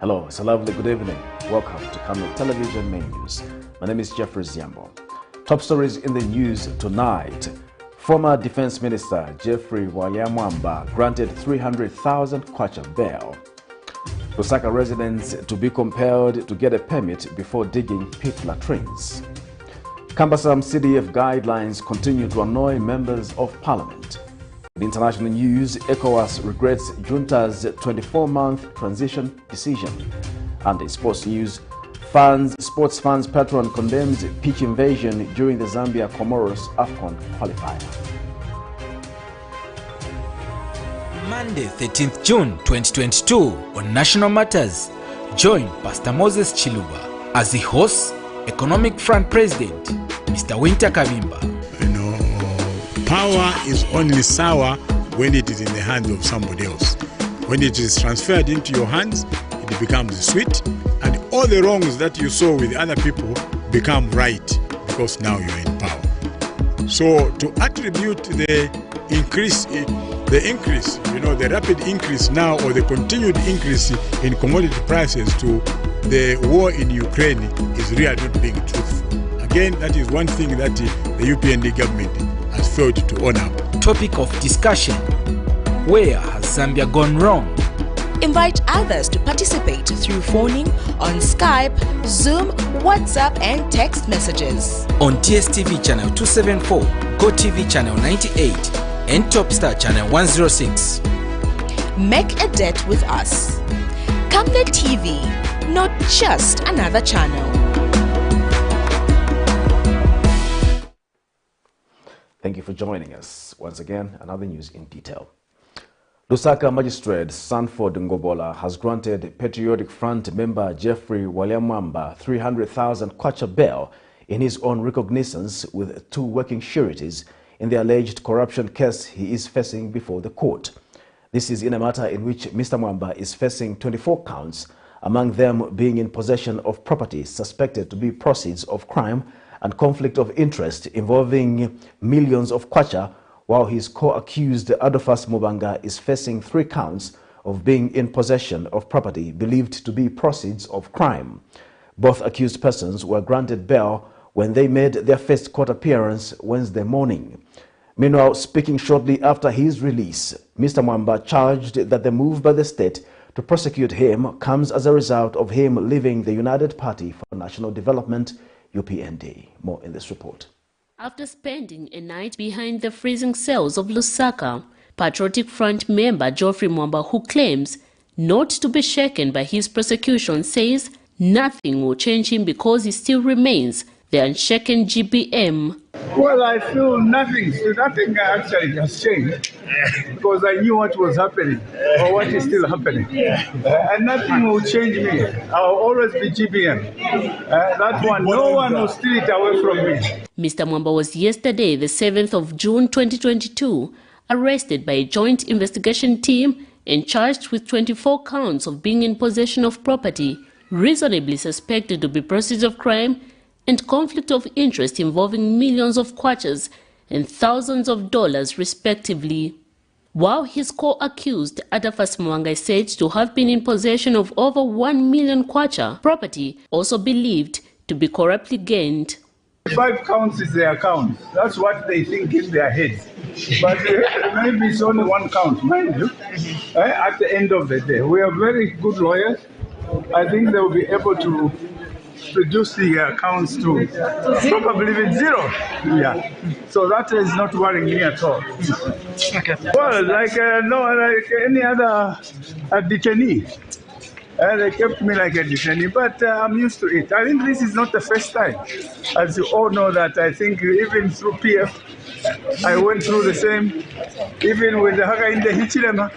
Hello, it's a lovely good evening. Welcome to Camnet Television Main News. My name is Jeffrey Ziambo. Top stories in the news tonight. Former Defense Minister Jeffrey Mumba granted 300,000 kwacha bail. Lusaka residents to be compelled to get a permit before digging pit latrines. Cumbersome CDF guidelines continue to annoy members of parliament. In international news, ECOWAS regrets JUNTA'S 24-month transition decision. And in sports news, sports fans Patron condemns pitch invasion during the Zambia COMOROS AFCON qualifier. Monday, 13th June 2022, on National Matters, join Pastor Moses Chiluba as he hosts Economic Front President, Mr. Winter Kavimba. Power is only sour when it is in the hands of somebody else. When it is transferred into your hands, it becomes sweet, and all the wrongs that you saw with other people become right because now you're in power. So to attribute the rapid increase now, or the continued increase in commodity prices to the war in Ukraine is really not being truthful. Again, that is one thing that the UPND government has failed to honor. Topic of discussion: where has Zambia gone wrong? Invite others to participate through phoning on Skype, Zoom, WhatsApp and text messages. On DSTV channel 274, GoTV channel 98 and Topstar channel 106. Make a date with us. Camnet TV, not just another channel. Thank you for joining us. Once again, another news in detail. Lusaka Magistrate Sanford Ngobola has granted Patriotic Front member Jeffrey Mumba 300,000 kwacha bail in his own recognizance with 2 working sureties in the alleged corruption case he is facing before the court. This is in a matter in which Mr. Mumba is facing 24 counts, among them being in possession of property suspected to be proceeds of crime and conflict of interest involving millions of kwacha, while his co-accused Adolphus Mubanga is facing 3 counts of being in possession of property believed to be proceeds of crime. Both accused persons were granted bail when they made their first court appearance Wednesday morning. Meanwhile, speaking shortly after his release, Mr. Mumba charged that the move by the state to prosecute him comes as a result of him leaving the United Party for National Development, UPND. More in this report. After spending a night behind the freezing cells of Lusaka, Patriotic Front member Geoffrey Mumba, who claims not to be shaken by his prosecution, says nothing will change him because he still remains the unshaken GBM. Well, I feel nothing actually has changed because I knew what was happening or what is still happening. And nothing will change me. I'll always be GBM. That one, no one will steal it away from me. Mr. Mumba was yesterday, the 7th of June 2022, arrested by a joint investigation team and charged with 24 counts of being in possession of property reasonably suspected to be proceeds of crime and conflict of interest involving millions of kwachas and thousands of dollars respectively. While his co-accused Adolphus Mubanga is said to have been in possession of over 1 million kwacha property also believed to be corruptly gained. 5 counts is their count. That's what they think in their heads. But maybe it's only 1 count, mind you. At the end of the day, we are very good lawyers. I think they will be able to produce the accounts to probably with 0. Yeah. So that is not worrying me at all. Okay. Well, like any other detainee. They kept me like a detainee, but I'm used to it. I think this is not the first time. As you all know that, I think even through PF, I went through the same. Even with the Hakainde Hichilema,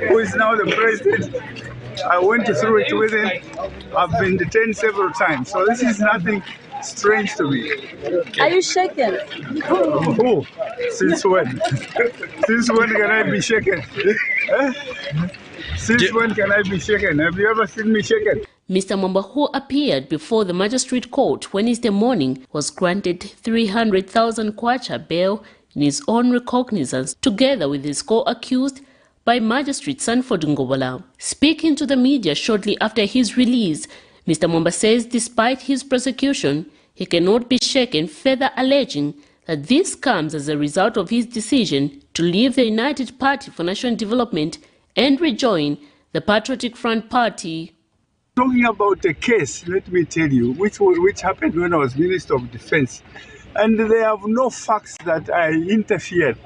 who is now the president, I went through it with him. I've been detained several times, so this is nothing strange to me. Are you shaken? Oh, since when? Since when can I be shaken? Since when can I be shaken? Have you ever seen me shaken? Mr. Mumba, who appeared before the magistrate court Wednesday morning, was granted 300,000 kwacha bail in his own recognizance, together with his co-accused by Magistrate Sanford Ngobola. Speaking to the media shortly after his release, Mr. Mumba says despite his prosecution, he cannot be shaken, further alleging that this comes as a result of his decision to leave the United Party for National Development and rejoin the Patriotic Front Party. Talking about a case, let me tell you, which happened when I was Minister of Defense. And they have no facts that I interfered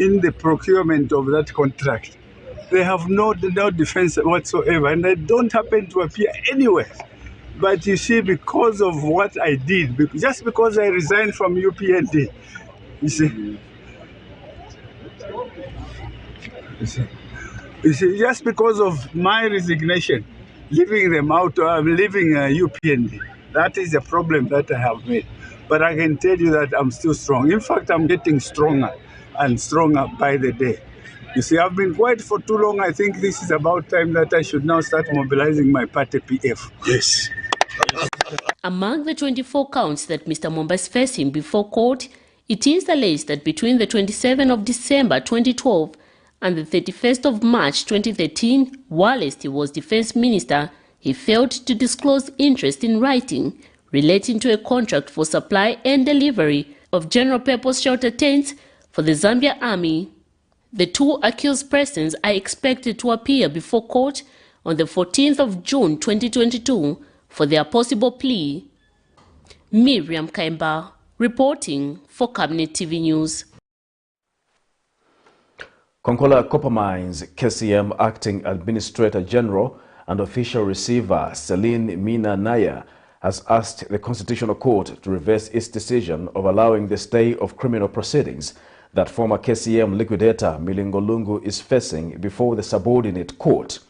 in the procurement of that contract. They have no defense whatsoever, and I don't happen to appear anywhere. But you see, because of what I did, just because I resigned from UPND, you see, just because of my resignation, leaving them out, I'm leaving UPND. That is the problem that I have made. But I can tell you that I'm still strong. In fact, I'm getting stronger and stronger by the day. You see, I've been quiet for too long. I think this is about time that I should now start mobilizing my party PF. Yes. Among the 24 counts that Mr. Mumba is facing before court, it is alleged that between the 27th of December 2012 and the 31st of March 2013, whilst he was Defense Minister, he failed to disclose interest in writing relating to a contract for supply and delivery of general-purpose shelter tents for the Zambia Army. The two accused persons are expected to appear before court on the 14th of June 2022 for their possible plea. Miriam Kaimba, reporting for Camnet TV News. Konkola Copper Mines KCM Acting Administrator General and Official Receiver Celine Mina Naya has asked the Constitutional Court to reverse its decision of allowing the stay of criminal proceedings that former KCM liquidator Milingolungu is facing before the subordinate court.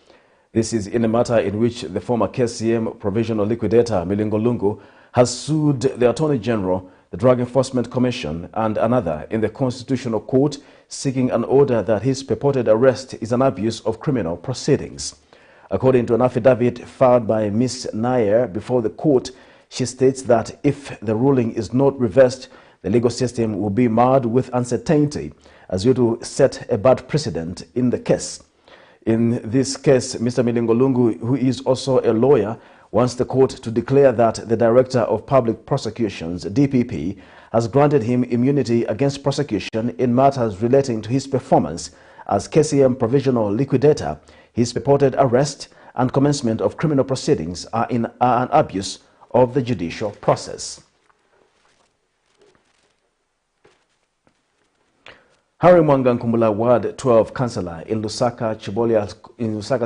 This is in a matter in which the former KCM provisional liquidator Milingolungu has sued the Attorney General, the Drug Enforcement Commission and another in the Constitutional Court seeking an order that his purported arrest is an abuse of criminal proceedings. According to an affidavit filed by Ms. Nair before the court, she states that if the ruling is not reversed, the legal system will be marred with uncertainty as it will set a bad precedent in the case. In this case, Mr. Milingolungu, who is also a lawyer, wants the court to declare that the Director of Public Prosecutions, DPP, has granted him immunity against prosecution in matters relating to his performance as KCM provisional liquidator. His purported arrest and commencement of criminal proceedings are an abuse of the judicial process. Harry Mwangankumbula Ward 12 Councillor in Lusaka's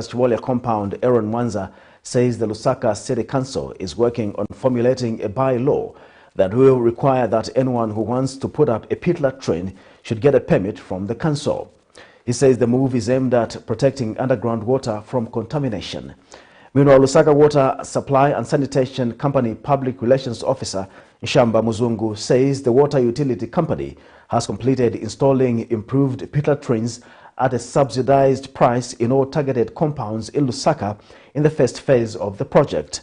Chibolya compound, Aaron Mwanza, says the Lusaka City Council is working on formulating a bylaw that will require that anyone who wants to put up a pit latrine should get a permit from the council. He says the move is aimed at protecting underground water from contamination. Meanwhile, Lusaka Water Supply and Sanitation Company Public Relations Officer Nshamba Muzungu says the water utility company has completed installing improved pit latrines at a subsidized price in all targeted compounds in Lusaka in the first phase of the project.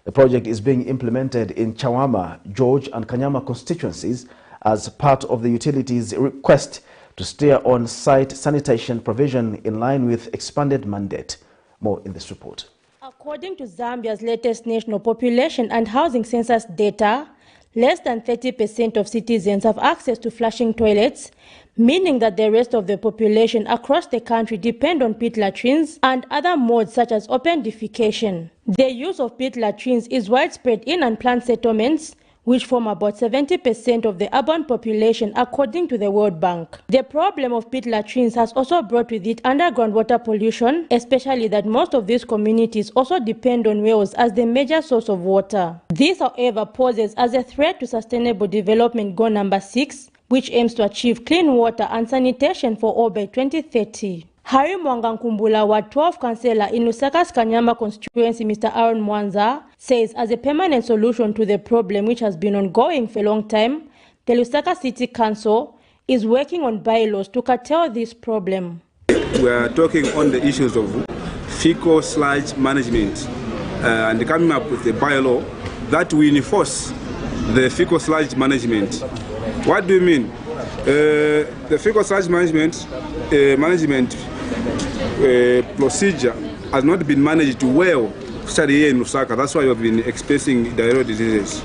The project is being implemented in Chawama, George and Kanyama constituencies as part of the utility's request to steer on-site sanitation provision in line with expanded mandate. More in this report. According to Zambia's latest national population and housing census data, less than 30% of citizens have access to flushing toilets, meaning that the rest of the population across the country depend on pit latrines and other modes such as open defecation. The use of pit latrines is widespread in unplanned settlements, which form about 70% of the urban population according to the World Bank. The problem of pit latrines has also brought with it underground water pollution, especially that most of these communities also depend on wells as the major source of water. This, however, poses as a threat to Sustainable Development Goal number 6, which aims to achieve clean water and sanitation for all by 2030. Harry Mwangankumbula, Ward 12 Councillor in Lusaka's Kanyama constituency, Mr. Aaron Mwanza, says as a permanent solution to the problem which has been ongoing for a long time, the Lusaka City Council is working on bylaws to curtail this problem. We are talking on the issues of fecal sludge management and coming up with a bylaw that will enforce the fecal sludge management. What do you mean? The fecal sludge management procedure has not been managed well, especially here in Lusaka. That's why we have been experiencing diarrheal diseases.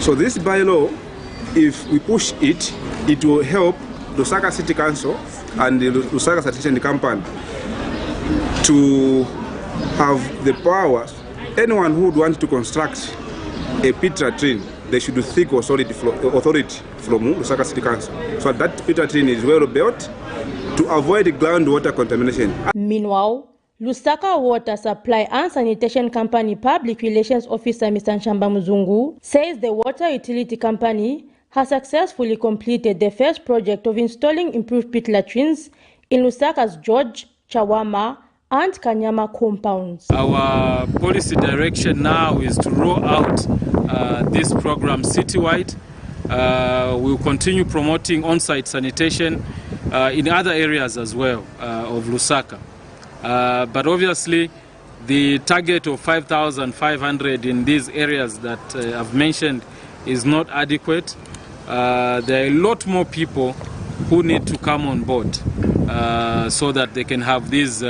So this bylaw, if we push it, it will help Lusaka City Council and the Lusaka Sanitation Company to have the powers. Anyone who would want to construct a pit latrine, they should seek authority from Lusaka City Council. So that pit latrine is well built to avoid groundwater contamination. Meanwhile, Lusaka Water Supply and Sanitation Company Public Relations Officer Mr. Nshamba Muzungu says the water utility company has successfully completed the first project of installing improved pit latrines in Lusaka's George, Chawama, and Kanyama compounds. Our policy direction now is to roll out this program citywide. We'll continue promoting on-site sanitation in other areas as well of Lusaka. But obviously, the target of 5,500 in these areas that I've mentioned is not adequate. There are a lot more people who need to come on board so that they can have these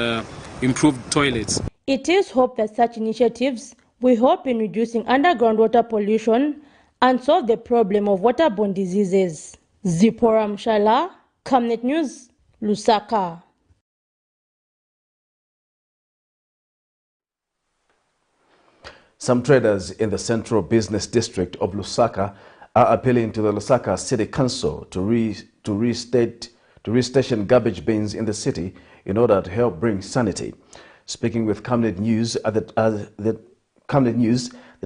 improved toilets. It is hoped that such initiatives will help in reducing underground water pollution and solve the problem of waterborne diseases. Zipporah Mshala, Camnet News, Lusaka. Some traders in the Central Business District of Lusaka are appealing to the Lusaka City Council to restation garbage bins in the city in order to help bring sanity. Speaking with Camnet News, the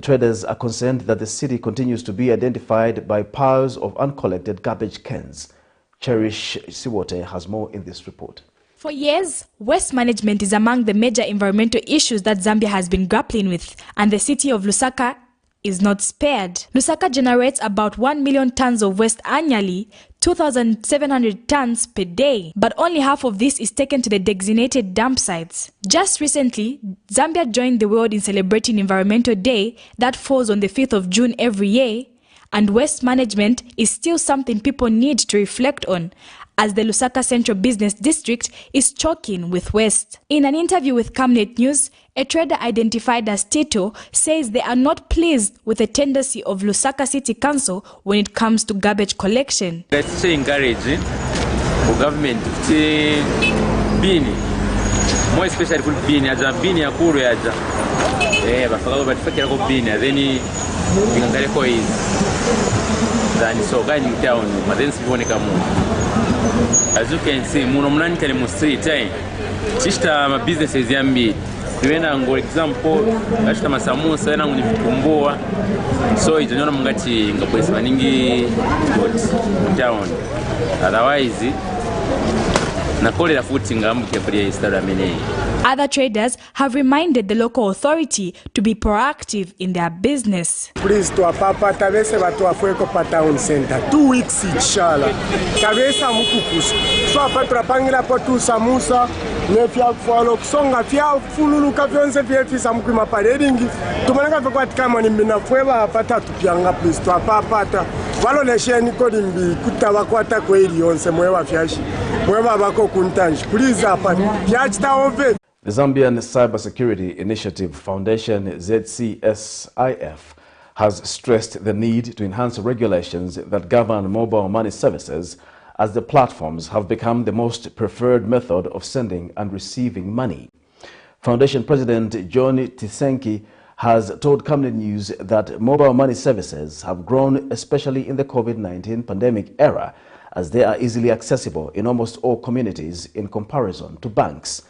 traders are concerned that the city continues to be identified by piles of uncollected garbage cans. Cherish Siwote has more in this report. For years, waste management is among the major environmental issues that Zambia has been grappling with, and the city of Lusaka is not spared. Lusaka generates about 1 million tons of waste annually, 2,700 tons per day, but only half of this is taken to the designated dump sites. Just recently, Zambia joined the world in celebrating Environmental Day that falls on the 5th of June every year, and waste management is still something people need to reflect on, as the Lusaka Central Business District is choking with waste. In an interview with Camnet News, a trader identified as Tito says they are not pleased with the tendency of Lusaka City Council when it comes to garbage collection. Let's encourage the government to bini, more especially for bini, as a bini akuru yaja. But for the fakir ko bini, then ingangale ko is than so going down, but then sivone kamu. As you can see, muno mnani kale mu street chishta ma businesses yambi tuwena ngo example ashita masamusa yana nguni vitumbua so ijonona mungati ngapolisi maningi down otherwise nakolera futi ngambuke kuri stara menei. Other traders have reminded the local authority to be proactive in their business. Please to papa tabese batu afueko pa town center 2 weeks inshallah. Tabesa mukukusa. So apatra pangira po tu samusa nefya kufalo kusonga fya fululu kavyonse vyefisa mukuma paredingi. Tumananga kwa kama ni mbina fweba apata tupyanga please to papa walo lesheni kodi mbi kutaba kwata kweli yonse mwewa fyashi. Mwewa bako kuntanji. Please apa fyachita ove. The Zambian Cybersecurity Initiative Foundation, ZCSIF, has stressed the need to enhance regulations that govern mobile money services, as the platforms have become the most preferred method of sending and receiving money. Foundation President John Tisenki has told Camnet News that mobile money services have grown, especially in the COVID-19 pandemic era, as they are easily accessible in almost all communities in comparison to banks.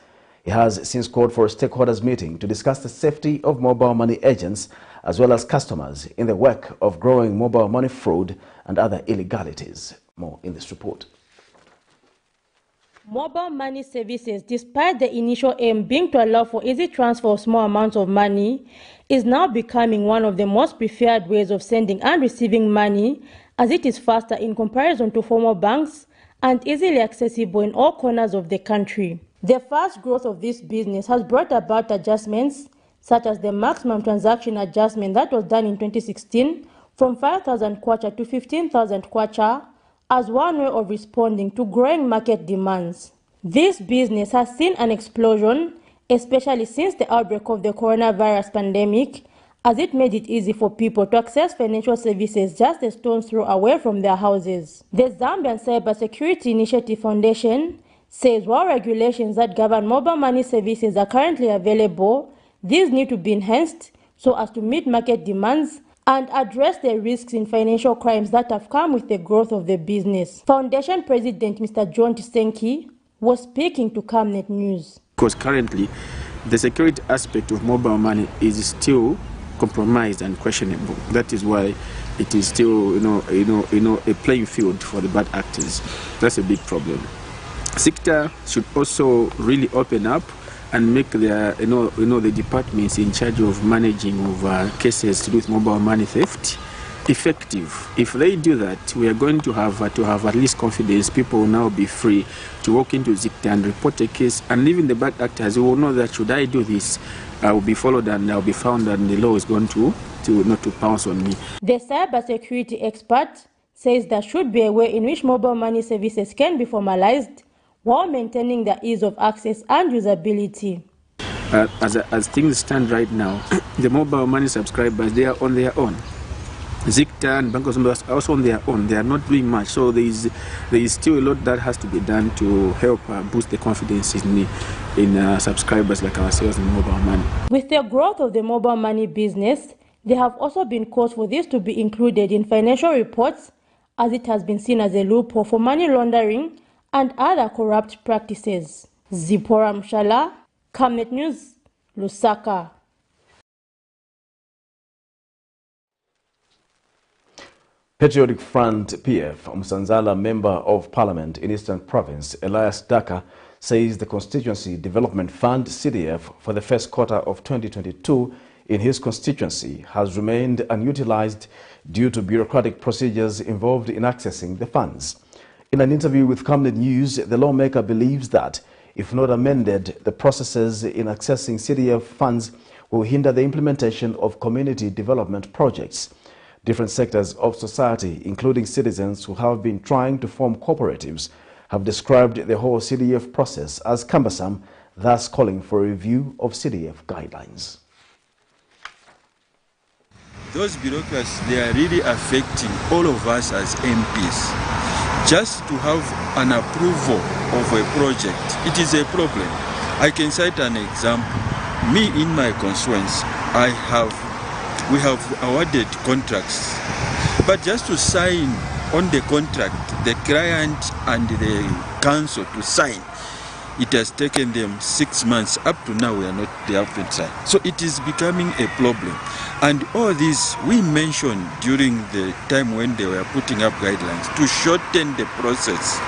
He has since called for a stakeholders meeting to discuss the safety of mobile money agents as well as customers in the wake of growing mobile money fraud and other illegalities. More in this report. Mobile money services, despite the initial aim being to allow for easy transfer of small amounts of money, is now becoming one of the most preferred ways of sending and receiving money, as it is faster in comparison to formal banks and easily accessible in all corners of the country. The fast growth of this business has brought about adjustments, such as the maximum transaction adjustment that was done in 2016 from 5,000 kwacha to 15,000 kwacha, as one way of responding to growing market demands. This business has seen an explosion, especially since the outbreak of the coronavirus pandemic, as it made it easy for people to access financial services just a stone's throw away from their houses. The Zambian Cybersecurity Initiative Foundation says while regulations that govern mobile money services are currently available, these need to be enhanced so as to meet market demands and address the risks in financial crimes that have come with the growth of the business. Foundation President Mr. JUNTA'S was speaking to Camnet News. Because currently, the security aspect of mobile money is still compromised and questionable. That is why it is still, a playing field for the bad actors. That's a big problem. Sector should also really open up and make their, the departments in charge of managing of cases to do with mobile money theft effective. If they do that, we are going to have at least confidence. People will now be free to walk into ZCSIF and report a case, and even the bad actors will know that should I do this, I will be followed and I will be found, and the law is going to not to pounce on me. The cybersecurity expert says there should be a way in which mobile money services can be formalized while maintaining the ease of access and usability. As things stand right now, the mobile money subscribers, they are on their own. ZCSIF and Bank of Zambia are also on their own. They are not doing much. So there is still a lot that has to be done to help boost the confidence in subscribers like ourselves in mobile money. With the growth of the mobile money business, there have also been calls for this to be included in financial reports, as it has been seen as a loophole for money laundering and other corrupt practices. Zipporah Mshala, Camnet News, Lusaka. Patriotic Front PF, Msanzala Member of Parliament in Eastern Province, Elias Daka, says the Constituency Development Fund, CDF, for the first quarter of 2022 in his constituency has remained unutilized due to bureaucratic procedures involved in accessing the funds. In an interview with Camnet News, the lawmaker believes that, if not amended, the processes in accessing CDF funds will hinder the implementation of community development projects. Different sectors of society, including citizens who have been trying to form cooperatives, have described the whole CDF process as cumbersome, thus calling for a review of CDF guidelines. Those bureaucrats, they are really affecting all of us as MPs. Just to have an approval of a project, it is a problem. I can cite an example. Me, in my constituency, we have awarded contracts, but just to sign on the contract, the client and the council to sign, it has taken them 6 months. Up to now, they haven't signed. So it is becoming a problem. And all this we mentioned during the time when they were putting up guidelines to shorten the process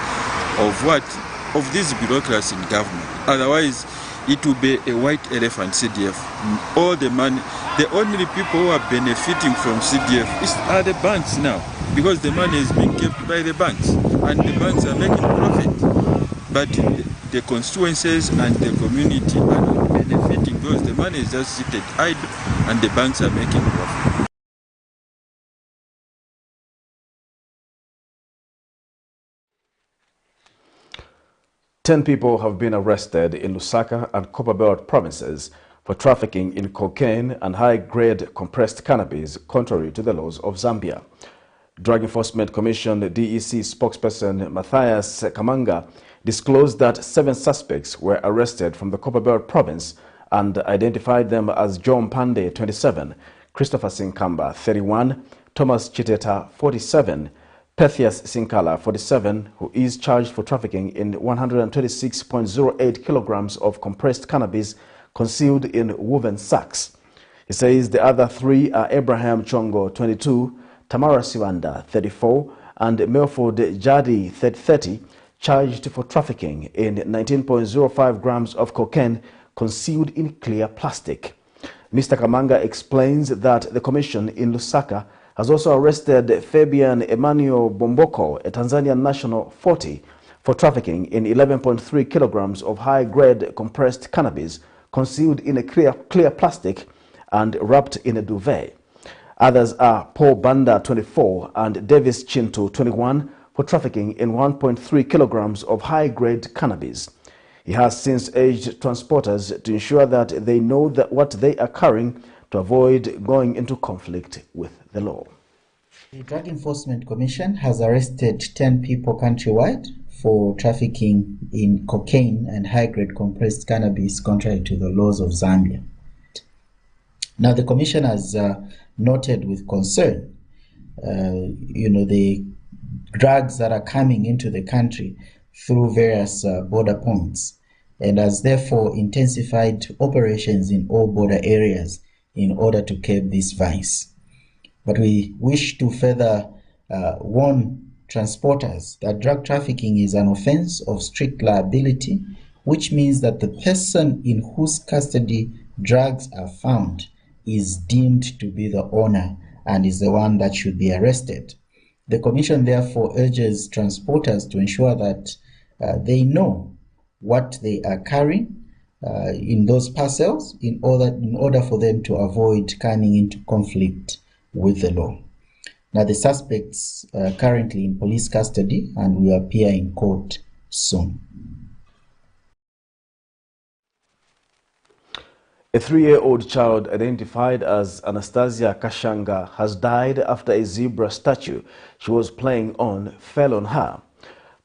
of these bureaucrats in government. Otherwise, it will be a white elephant CDF. All the money, the only people who are benefiting from CDF are the banks now, because the money is being kept by the banks, and the banks are making profit. But the constituencies and the community are not benefiting because the money is just seated idle and the banks are making profit. Ten people have been arrested in Lusaka and Copperbelt provinces for trafficking in cocaine and high-grade compressed cannabis, contrary to the laws of Zambia. Drug Enforcement Commission DEC spokesperson Matthias Kamanga disclosed that 7 suspects were arrested from the Copperbelt province and identified them as John Pande, 27, Christopher Sinkamba, 31, Thomas Chiteta, 47, Pethias Sinkala, 47, who is charged for trafficking in 126.08 kilograms of compressed cannabis concealed in woven sacks. He says the other 3 are Abraham Chongo, 22, Tamara Siwanda, 34, and Melford Jadi, 30, charged for trafficking in 19.05 grams of cocaine concealed in clear plastic. Mr. Kamanga explains that the commission in Lusaka has also arrested Fabian Emmanuel Bomboko, a Tanzanian national, 40, for trafficking in 11.3 kilograms of high-grade compressed cannabis concealed in a clear plastic and wrapped in a duvet. Others are Paul Banda, 24, and Davis Chintu, 21, for trafficking in 1.3 kilograms of high-grade cannabis. He has since urged transporters to ensure that they know what they are carrying to avoid going into conflict with the law. The Drug Enforcement Commission has arrested 10 people countrywide for trafficking in cocaine and high-grade compressed cannabis contrary to the laws of Zambia. Now, the Commission has noted with concern, the drugs that are coming into the country through various border points, and has therefore intensified operations in all border areas in order to curb this vice. But we wish to further warn transporters that drug trafficking is an offense of strict liability, which means that the person in whose custody drugs are found is deemed to be the owner and is the one that should be arrested. The Commission therefore urges transporters to ensure that they know what they are carrying in those parcels in order for them to avoid coming into conflict with the law. Now, the suspects are currently in police custody and will appear in court soon. A 3-year-old child identified as Anastasia Kashanga has died after a zebra statue she was playing on fell on her.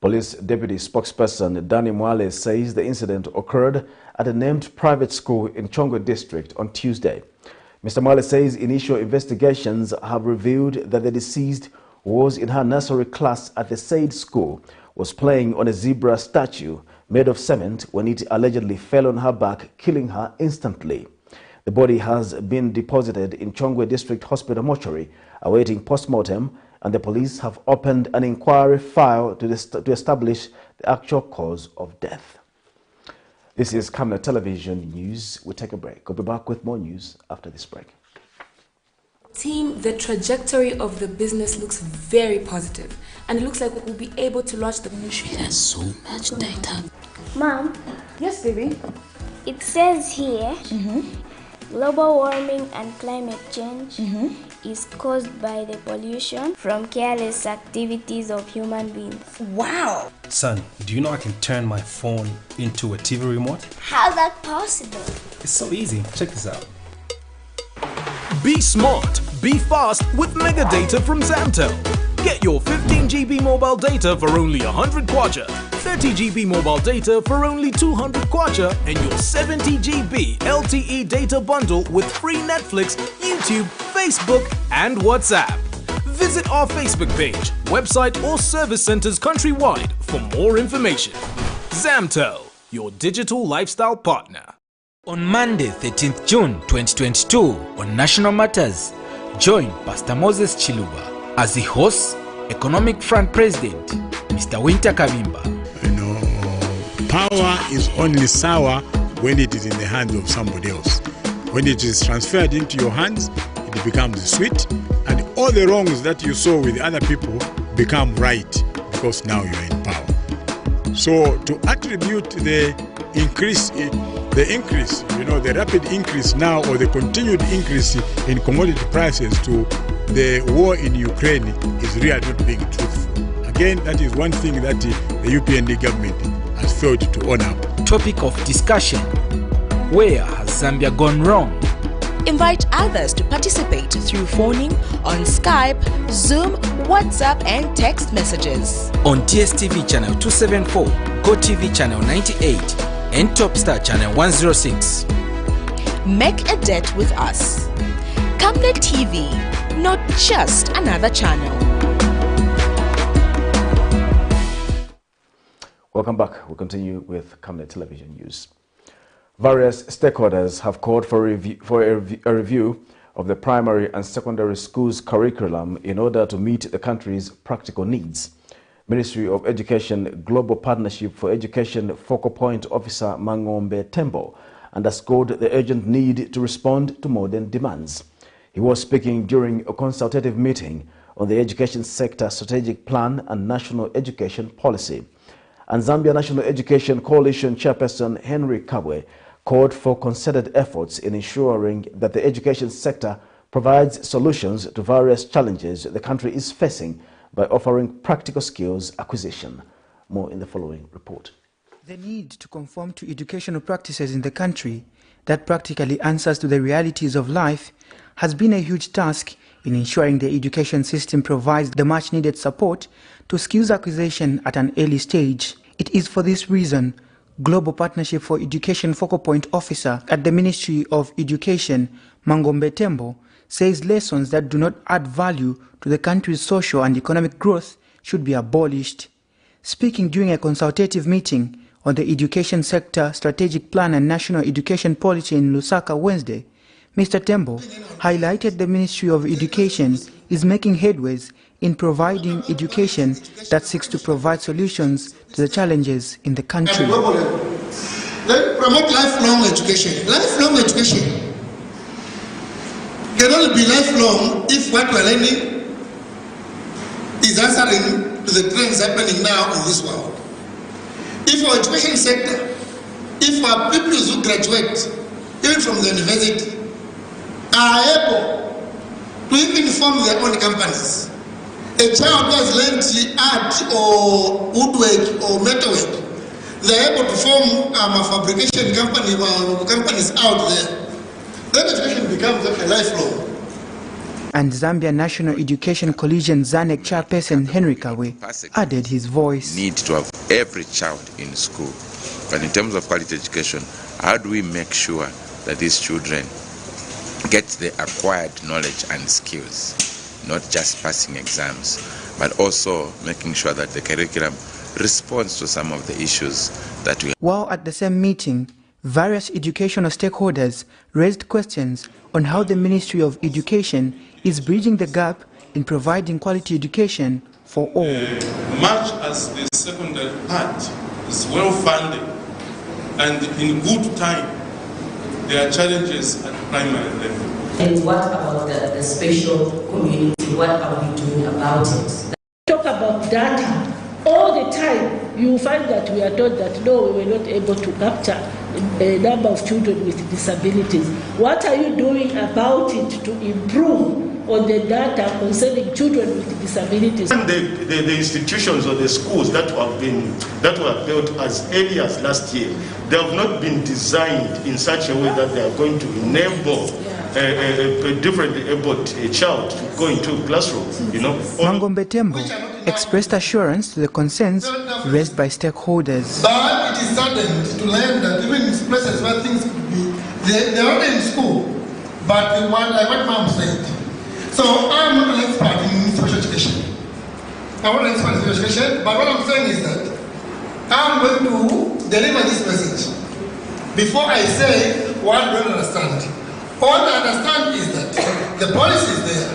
Police Deputy Spokesperson Danny Mwale says the incident occurred at a named private school in Chongwe District on Tuesday. Mr. Mwale says initial investigations have revealed that the deceased, who was in her nursery class at the said school, was playing on a zebra statue made of cement when it allegedly fell on her back, killing her instantly. The body has been deposited in Chongwe District Hospital mortuary, awaiting post-mortem, and the police have opened an inquiry file to establish the actual cause of death. This is Camnet Television News. We take a break. We'll be back with more news after this break. Team, the trajectory of the business looks very positive, and it looks like we'll be able to launch the ministry. There's so much data. Mom? Yes, baby? It says here, global warming and climate change is caused by the pollution from careless activities of human beings. Wow! Son, do you know I can turn my phone into a TV remote? How's that possible? It's so easy. Check this out. Be smart, be fast with mega data from Zamtel. Get your 15 GB mobile data for only 100 kwacha, 30 GB mobile data for only 200 kwacha, and your 70 GB LTE data bundle with free Netflix, YouTube, Facebook, and WhatsApp. Visit our Facebook page, website, or service centers countrywide for more information. Zamtel, your digital lifestyle partner. On Monday, 13th June 2022, on National Matters, join Pastor Moses Chiluba as he hosts Economic Front President, Mr. Winter Kabimba. Power is only sour when it is in the hands of somebody else. When it is transferred into your hands, it becomes sweet, and all the wrongs that you saw with other people become right because now you are in power. So to attribute the increase, the rapid increase now, or the continued increase in commodity prices to the war in Ukraine is really not being truthful. Again, that is one thing that the UPND government has failed to own up. Topic of discussion: where has Zambia gone wrong? Invite others to participate through phoning on Skype, Zoom, WhatsApp, and text messages. On DSTV channel 274, GoTV channel 98, and Topstar channel 106. Make a date with us. Camnet TV, not just another channel. Welcome back. We'll continue with Camnet Television News. Various stakeholders have called for a review of the primary and secondary schools curriculum in order to meet the country's practical needs. Ministry of Education Global Partnership for Education Focal Point Officer Mangombe Tembo underscored the urgent need to respond to modern demands. He was speaking during a consultative meeting on the education sector strategic plan and national education policy. And Zambia National Education Coalition Chairperson Henry Kabwe called for concerted efforts in ensuring that the education sector provides solutions to various challenges the country is facing by offering practical skills acquisition. More in the following report. The need to conform to educational practices in the country that practically answers to the realities of life has been a huge task in ensuring the education system provides the much-needed support to skills acquisition at an early stage. It is for this reason Global Partnership for Education Focal Point Officer at the Ministry of Education, Mangombe Tembo, says lessons that do not add value to the country's social and economic growth should be abolished. Speaking during a consultative meeting on the education sector strategic plan and national education policy in Lusaka Wednesday, Mr. Tembo highlighted the Ministry of Education is making headways in providing education that seeks to provide solutions to the challenges in the country. They promote lifelong education. Lifelong education can only be lifelong if what we're learning is answering to the trends happening now in this world. If our education sector, if our pupils who graduate, even from the university, are able to even form their own companies. A child who has learned art or woodwork or metalwork, they're able to form a fabrication company or companies out there. Then education becomes a lifelong. And Zambia National Education Collision ZANEC chairperson Henry Kawe added his voice. Need to have every child in school. But in terms of quality education, how do we make sure that these children get the acquired knowledge and skills, not just passing exams, but also making sure that the curriculum responds to some of the issues that we... While at the same meeting, various educational stakeholders raised questions on how the Ministry of Education is bridging the gap in providing quality education for all. Much as the secondary part is well funded and in good time, there are challenges at primary level. And what about the special community? What are we doing about it? Talk about data. All the time you find that we are told that no, we were not able to capture a number of children with disabilities. What are you doing about it to improve on the data concerning children with disabilities? And the institutions or the schools that were built as early as last year, they have not been designed in such a way that they are going to enable a differently abled child to go into a classroom, you know. Mangombe Tembo expressed assurance to the concerns raised by stakeholders. But it is saddened to learn that even in places where things could be, they're already in school, but they want, like what Mom said. So I'm not an expert in special education. I'm not an expert in special education, but what I'm saying is that I'm going to deliver this message before I say what I don't understand. All I understand is that the policy is there.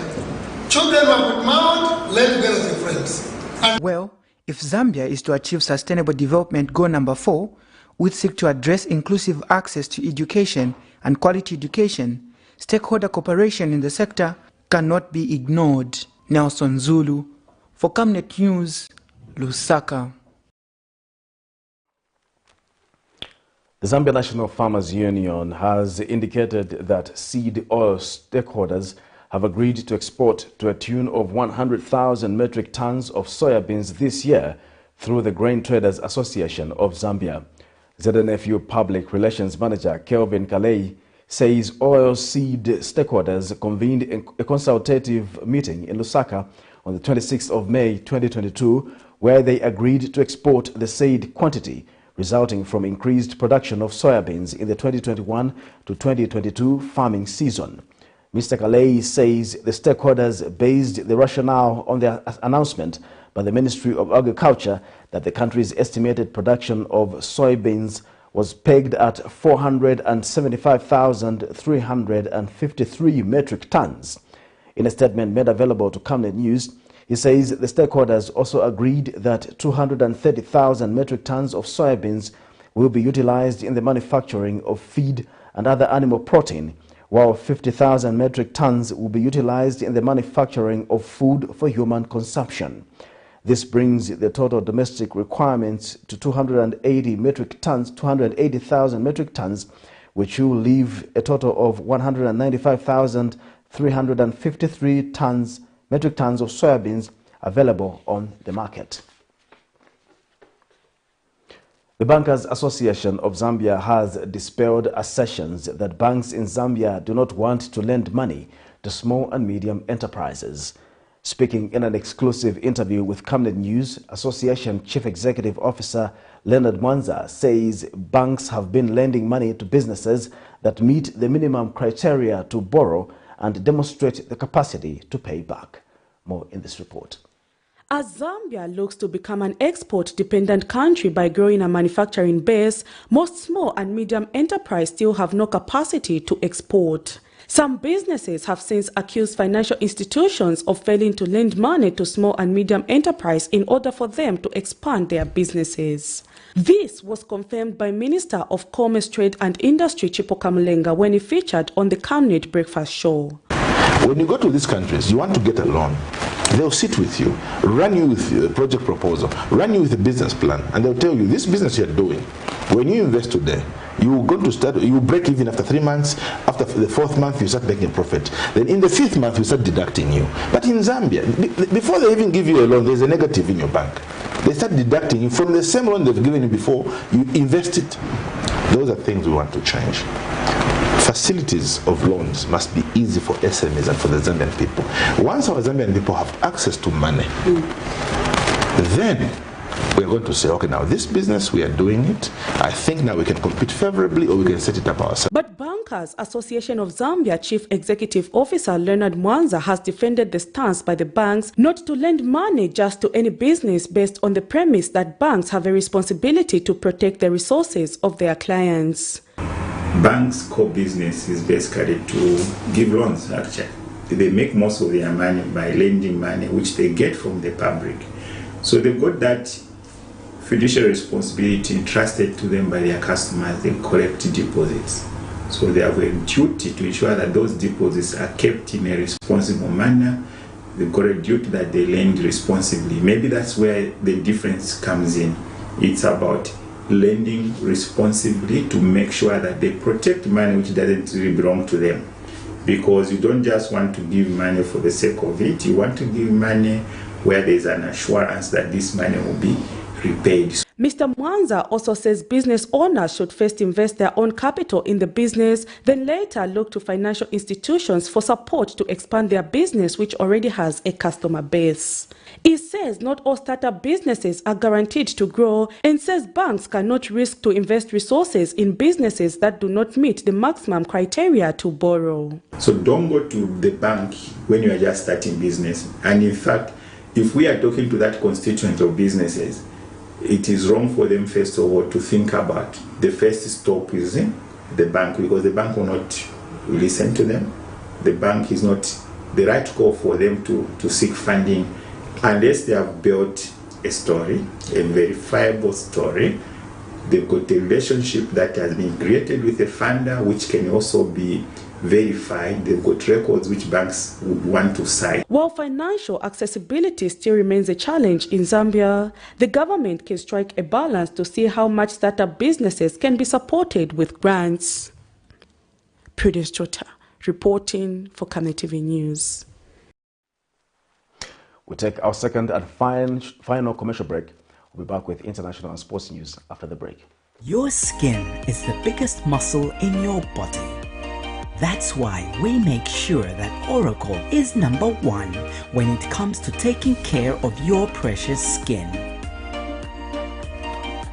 Children are put out, learn together with their friends. Well, if Zambia is to achieve Sustainable Development Goal number 4, which seek to address inclusive access to education and quality education, stakeholder cooperation in the sector cannot be ignored. Nelson Zulu, for Camnet News, Lusaka. The Zambia National Farmers Union has indicated that seed oil stakeholders have agreed to export to a tune of 100,000 metric tons of soybeans this year through the Grain Traders Association of Zambia. ZNFU Public Relations Manager Kelvin Kalei says oil seed stakeholders convened a consultative meeting in Lusaka on the 26th of May 2022, where they agreed to export the said quantity resulting from increased production of soybeans in the 2021 to 2022 farming season. Mr. Kalei says the stakeholders based the rationale on the announcement by the Ministry of Agriculture that the country's estimated production of soybeans was pegged at 475,353 metric tons. In a statement made available to Camnet News, he says the stakeholders also agreed that 230,000 metric tons of soybeans will be utilized in the manufacturing of feed and other animal protein, while 50,000 metric tons will be utilized in the manufacturing of food for human consumption. This brings the total domestic requirements to 280,000 metric tons, which will leave a total of 195,353 metric tons of soybeans available on the market. The Bankers Association of Zambia has dispelled assertions that banks in Zambia do not want to lend money to small and medium enterprises. Speaking in an exclusive interview with Camnet News, Association Chief Executive Officer Leonard Mwanza says banks have been lending money to businesses that meet the minimum criteria to borrow and demonstrate the capacity to pay back. More in this report. As Zambia looks to become an export-dependent country by growing a manufacturing base, most small and medium enterprises still have no capacity to export. Some businesses have since accused financial institutions of failing to lend money to small and medium enterprises in order for them to expand their businesses. This was confirmed by Minister of Commerce, Trade and Industry Chipoka Mulenga when he featured on the Camnet Breakfast Show. When you go to these countries, you want to get a loan. They'll sit with you, run you with a project proposal, run you with a business plan, and they'll tell you, this business you're doing, when you invest today, you go to start, you break even after 3 months, after the 4th month you start making a profit. Then in the 5th month we start deducting you. But in Zambia, before they even give you a loan, there's a negative in your bank. They start deducting you from the same loan they've given you before, you invest it. Those are things we want to change. Facilities of loans must be easy for SMEs and for the Zambian people. Once our Zambian people have access to money, then we're going to say, okay, now this business, we are doing it. I think now we can compete favorably or we can set it up ourselves. But Bankers Association of Zambia Chief Executive Officer Leonard Mwanza has defended the stance by the banks not to lend money just to any business based on the premise that banks have a responsibility to protect the resources of their clients. Banks' core business is basically to give loans, actually. They make most of their money by lending money, which they get from the public. So they've got that fiduciary responsibility entrusted to them by their customers. They collect deposits. So they have a duty to ensure that those deposits are kept in a responsible manner. They've got a duty that they lend responsibly. Maybe that's where the difference comes in. It's about lending responsibly to make sure that they protect money which doesn't really belong to them. Because you don't just want to give money for the sake of it, you want to give money where there's an assurance that this money will be repaid. Mr. Mwanza also says business owners should first invest their own capital in the business, then later look to financial institutions for support to expand their business, which already has a customer base. He says not all startup businesses are guaranteed to grow and says banks cannot risk to invest resources in businesses that do not meet the maximum criteria to borrow. So don't go to the bank when you are just starting business. And in fact, if we are talking to that constituent of businesses, it is wrong for them first of all to think about the first stop is the bank, because the bank will not listen to them. The bank is not the right call for them to seek funding unless they have built a story, a verifiable story. They've got a relationship that has been created with a funder which can also be verified. They've got records which banks would want to cite. While financial accessibility still remains a challenge in Zambia, the government can strike a balance to see how much startup businesses can be supported with grants. Prudence Jota, reporting for Camnet TV News. We take our second and final commercial break. We'll be back with international and sports news after the break. Your skin is the biggest muscle in your body. That's why we make sure that Oracle is #1 when it comes to taking care of your precious skin.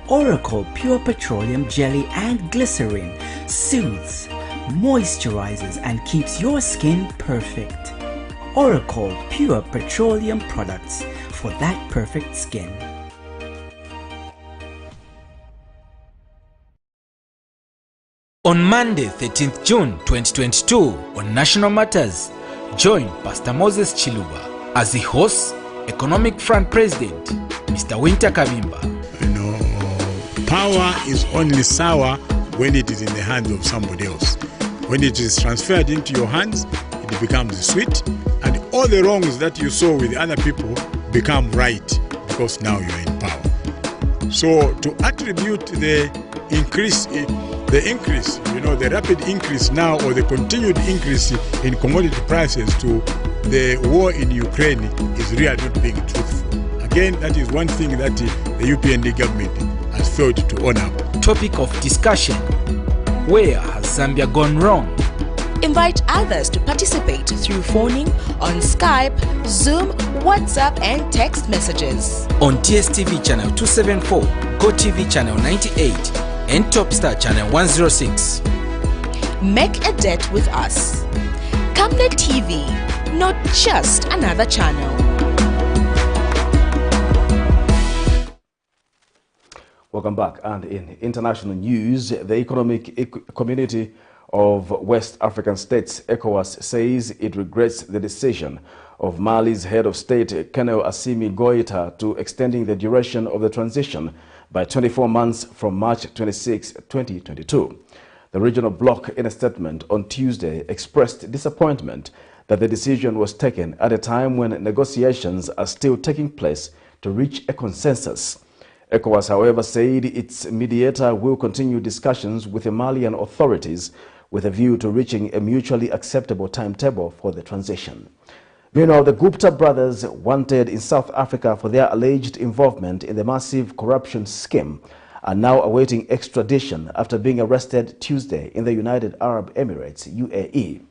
Oracle Pure Petroleum Jelly and Glycerin soothes, moisturizes and keeps your skin perfect. Oracle Pure Petroleum products for that perfect skin. On Monday, 13th June 2022, on National Matters, join Pastor Moses Chiluba as he hosts Economic Front President, Mr. Winter Kabimba. You know, power is only sour when it is in the hands of somebody else. When it is transferred into your hands, it becomes sweet, and all the wrongs that you saw with other people become right because now you are in power. So to attribute the increase, you know, the rapid increase now or the continued increase in commodity prices to the war in Ukraine is really not being truthful. Again, that is one thing that the UPND government has failed to own up. Topic of discussion: where has Zambia gone wrong? Invite others to participate through phoning on Skype, Zoom, WhatsApp and text messages. On DSTV channel 274, GoTV channel 98 and Topstar channel 106. Make a date with us. Camnet TV, not just another channel. Welcome back. And in international news, the Economic Community of West African States, ECOWAS, says it regrets the decision of Mali's head of state, Colonel Assimi Goïta, to extending the duration of the transition by 24 months from March 26, 2022. The regional bloc, in a statement on Tuesday, expressed disappointment that the decision was taken at a time when negotiations are still taking place to reach a consensus. ECOWAS, however, said its mediator will continue discussions with the Malian authorities with a view to reaching a mutually acceptable timetable for the transition. Meanwhile, the Gupta brothers, wanted in South Africa for their alleged involvement in the massive corruption scheme, are now awaiting extradition after being arrested Tuesday in the United Arab Emirates, UAE.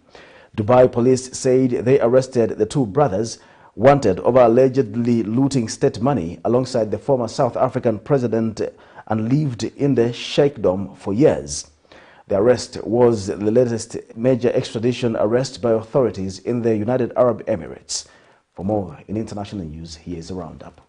Dubai police said they arrested the two brothers wanted over allegedly looting state money alongside the former South African president and lived in the Sheikhdom for years. The arrest was the latest major extradition arrest by authorities in the United Arab Emirates. For more in international news, here's a roundup.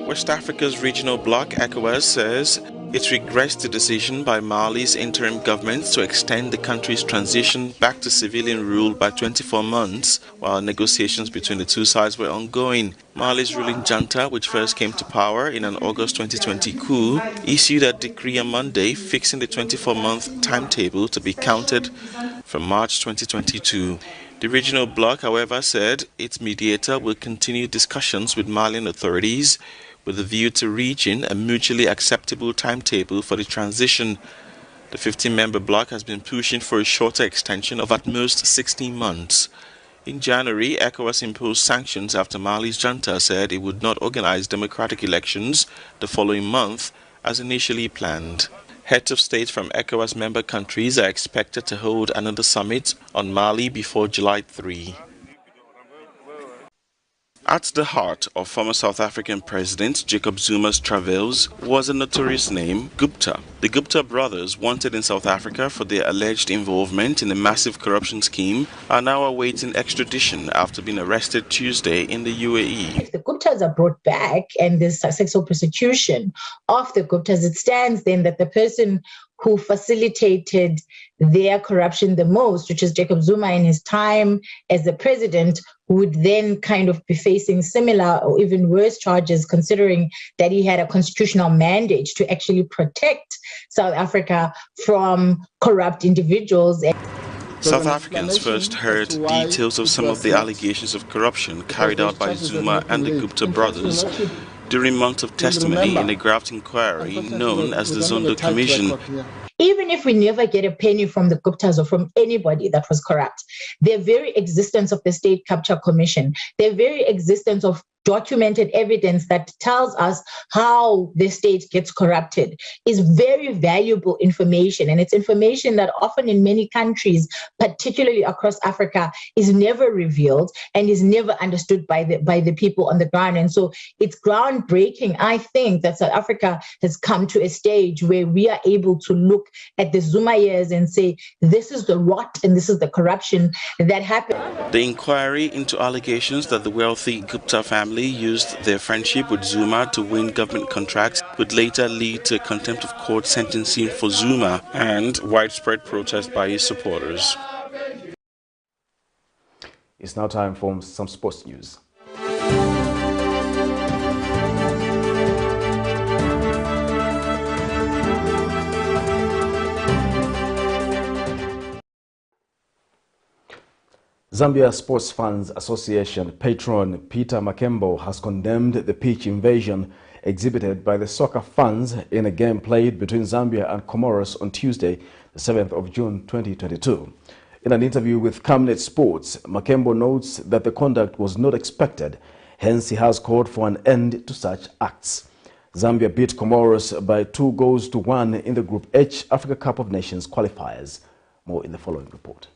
West Africa's regional bloc, ECOWAS, says it regrets the decision by Mali's interim government to extend the country's transition back to civilian rule by 24 months, while negotiations between the two sides were ongoing. Mali's ruling junta, which first came to power in an August 2020 coup, issued a decree on Monday fixing the 24-month timetable to be counted from March 2022. The regional bloc, however, said its mediator will continue discussions with Malian authorities with a view to reaching a mutually acceptable timetable for the transition. The 15-member bloc has been pushing for a shorter extension of at most 16 months. In January, ECOWAS imposed sanctions after Mali's junta said it would not organize democratic elections the following month as initially planned. Heads of state from ECOWAS member countries are expected to hold another summit on Mali before July 3. At the heart of former South African President Jacob Zuma's travels was a notorious name, Gupta. The Gupta brothers, wanted in South Africa for their alleged involvement in a massive corruption scheme, are now awaiting extradition after being arrested Tuesday in the UAE. If the Guptas are brought back and there's sexual persecution of the Guptas, it stands then that the person who facilitated their corruption the most, which is Jacob Zuma in his time as the president, would then kind of be facing similar or even worse charges, considering that he had a constitutional mandate to actually protect South Africa from corrupt individuals. South Africans first heard details of some of the allegations of corruption carried out by Zuma and the Gupta brothers during months of testimony in a graft inquiry known as the Zondo Commission. Even if we never get a penny from the Guptas or from anybody that was corrupt, their very existence of the State Capture Commission, their very existence of documented evidence that tells us how the state gets corrupted is very valuable information. And it's information that often in many countries, particularly across Africa, is never revealed and is never understood by the people on the ground. And so it's groundbreaking, I think, that South Africa has come to a stage where we are able to look at the Zuma years and say, this is the rot and this is the corruption that happened. The inquiry into allegations that the wealthy Gupta family used their friendship with Zuma to win government contracts would later lead to contempt of court sentencing for Zuma and widespread protest by his supporters. It's now time for some sports news. Zambia Sports Fans Association patron Peter Makembo has condemned the pitch invasion exhibited by the soccer fans in a game played between Zambia and Comoros on Tuesday, the 7th of June 2022. In an interview with Camnet Sports, Makembo notes that the conduct was not expected, hence he has called for an end to such acts. Zambia beat Comoros by 2-1 in the Group H Africa Cup of Nations qualifiers. More in the following report.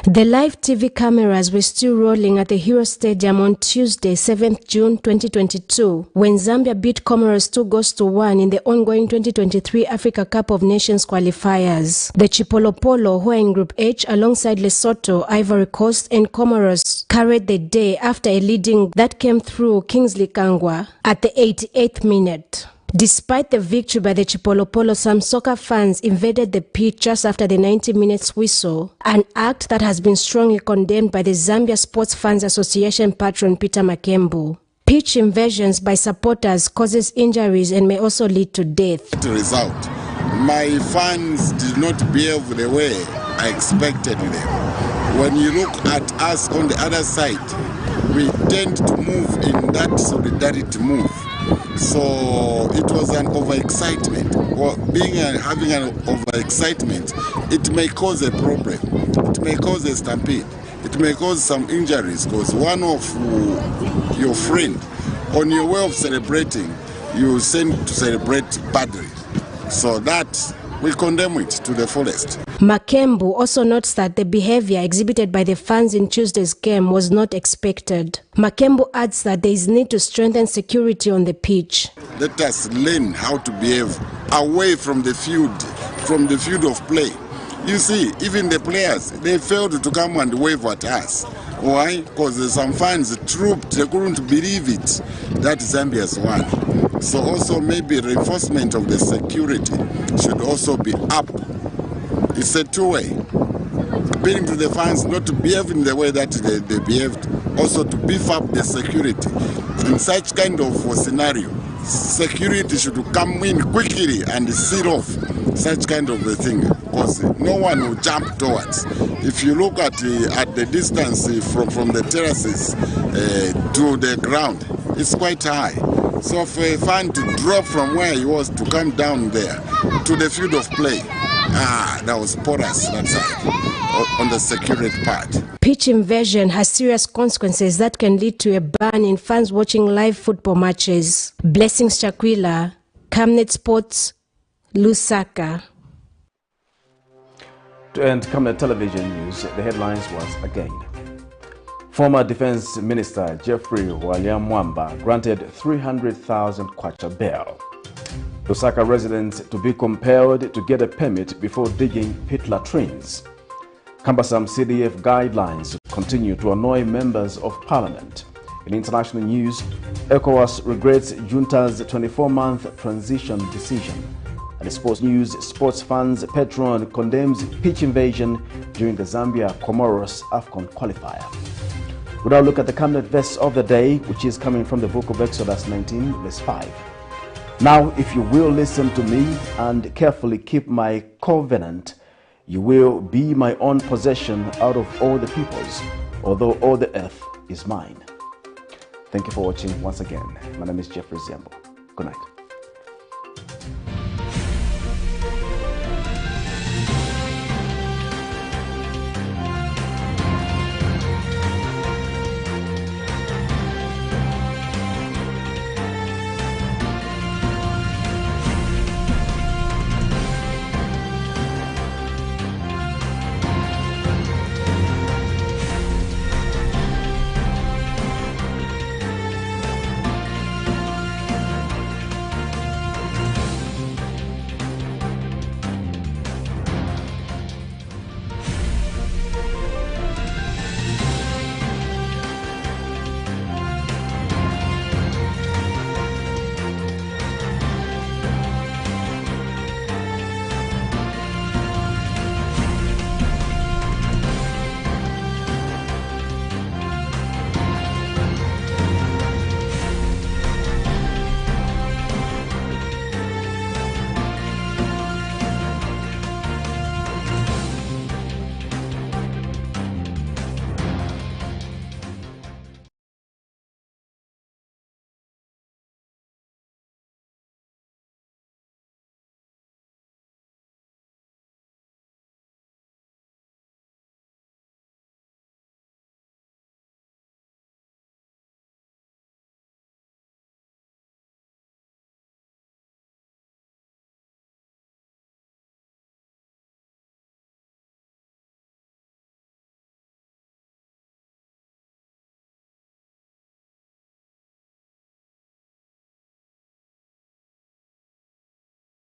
The live TV cameras were still rolling at the Hero Stadium on Tuesday, 7th June 2022, when Zambia beat Comoros 2-1 in the ongoing 2023 Africa Cup of Nations qualifiers. The Chipolopolo, who are in Group H alongside Lesotho, Ivory Coast and Comoros, carried the day after a leading that came through Kingsley Kangwa at the 88th minute. Despite the victory by the Chipolopolo, some soccer fans invaded the pitch just after the 90 minutes whistle, an act that has been strongly condemned by the Zambia Sports Fans Association patron Peter Makembu. Pitch invasions by supporters causes injuries and may also lead to death. The result, my fans did not behave the way I expected them. When you look at us on the other side, we tend to move in that solidarity move. So it was an overexcitement. Or having an overexcitement, it may cause a problem. It may cause a stampede. It may cause some injuries because one of your friend, on your way of celebrating, you send to celebrate badly. So that we condemn it to the fullest. Makembu also notes that the behavior exhibited by the fans in Tuesday's game was not expected. Makembu adds that there is need to strengthen security on the pitch. Let us learn how to behave away from the field of play. You see, even the players, they failed to come and wave at us. Why? Because some fans trooped, they couldn't believe it, that Zambia's won. So also maybe reinforcement of the security should also be up. It's a two-way. Appealing to the fans not to behave in the way that they behaved, also to beef up the security. In such kind of scenario, security should come in quickly and seal off such kind of a thing, because no one will jump towards. If you look at the distance from the terraces to the ground, it's quite high. So for a fan to drop from where he was to come down there to the field of play, that was porous that side, on the security part. Pitch invasion has serious consequences that can lead to a ban in fans watching live football matches. Blessings Chakwila, Camnet Sports, Lusaka. To end Camnet television news, the headlines once again. Former Defense Minister Jeffrey Waliamwamba granted 300,000 kwacha bail. Lusaka residents to be compelled to get a permit before digging pit latrines. Cumbersome CDF guidelines continue to annoy members of parliament. In international news, ECOWAS regrets JUNTA'S 24-month transition decision. And in sports news, sports fans Patron condemns pitch invasion during the Zambia Comoros AFCON qualifier. We'll now look at the Camnet verse of the day, which is coming from the book of Exodus 19, verse 5. Now, if you will listen to me and carefully keep my covenant, you will be my own possession out of all the peoples, although all the earth is mine. Thank you for watching once again. My name is Jeffrey Ziambo. Good night.